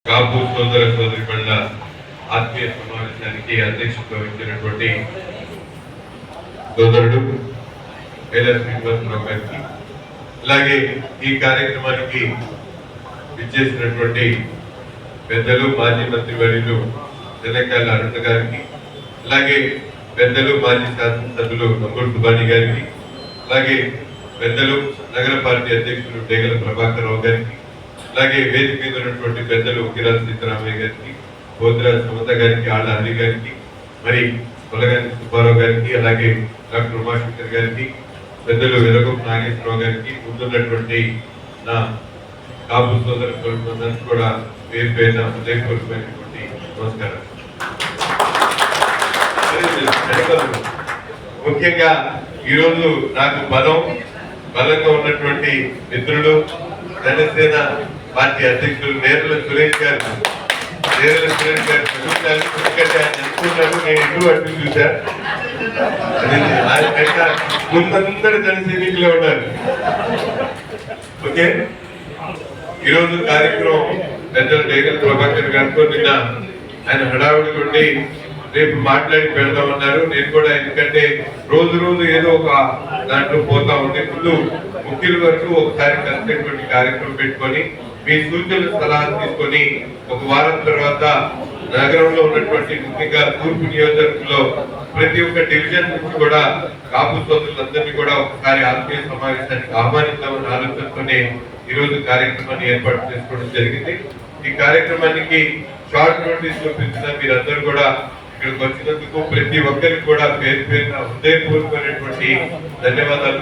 కాపు సోదర సోదరిమణుల ఆత్మీయ సమావేశానికి అధ్యక్షత వహించినటువంటి సోదరుడు ఎల్ఎస్ శ్రీనివాసరావు గారికి, అలాగే ఈ కార్యక్రమానికి విచ్చేసినటువంటి పెద్దలు మాజీ మంత్రివర్యులు తెలంగాణ అరుణ గారికి, అలాగే పెద్దలు మాజీ శాసనసభ్యులు నంబూరు సుబాని గారికి, అలాగే పెద్దలు నగర పార్టీ అధ్యక్షులు డేగల ప్రభాకర్ రావు గారికి, అలాగే వేదిక మీద ఉన్నటువంటి పెద్దలు కిరాల సీతారామయ్య గారికి, బోద్రా సమత గారికి, ఆళ్ళ హరి గారికి, మరి కొలగాని సుబ్బారావు గారికి, అలాగే డాక్టర్ ఉమాశంకర్ గారికి, పెద్దలు వెలగొప్ప నాగేశ్వరరావు గారికి, ముందున్నటువంటి నా కాపు సోదర సోదరులందరికీ కూడా పేరు పేరున హృదయపూర్వకమైనటువంటి నమస్కారం. ముఖ్యంగా ఈరోజు నాకు బలంగా ఉన్నటువంటి మిత్రులు జనసేన పార్టీ అధ్యక్షులు నేరల సురేష్ గారు ఎందుకంటే ఆయన అనుకున్నాను, నేను ఎటు అటు చూసా. ఆయన ముందందరూ జన సైనికులే ఉన్నారు. ఓకే, ఈరోజు కార్యక్రమం పెద్దలు డేగల ప్రభాకర్ గారితో నిన్న ఆయన హడావుడి ఉండి రేపు మాట్లాడి పెడదామన్నారు. నేను కూడా ఎందుకంటే రోజు ఏదో ఒక దాంట్లో పోతా ఉంది. ముందు ముఖ్యుల వరకు ఒకసారి కలిసేటువంటి కార్యక్రమం పెట్టుకొని మీ సూచనలు సలహాలు తీసుకొని ఒక వారం తర్వాత నగరంలో ఉన్నటువంటి ముఖ్యంగా తూర్పు నియోజకవర్గంలో ప్రతి ఒక్క డివిజన్ నుంచి కూడా కాపు సోదరులందరినీ కూడా ఒకసారి ఆత్మీయ సమావేశానికి ఆహ్వానిద్దామని ఆలోచనతోనే ఈరోజు కార్యక్రమాన్ని ఏర్పాటు చేసుకోవడం జరిగింది. ఈ కార్యక్రమానికి షార్ట్ నోటీస్ చూపించిన మీరందరూ కూడా ఇక్కడికి వచ్చినందుకు ప్రతి ఒక్కరికి కూడా పేరు పేరున హృదయపూర్వకమైనటువంటి ధన్యవాదాలు.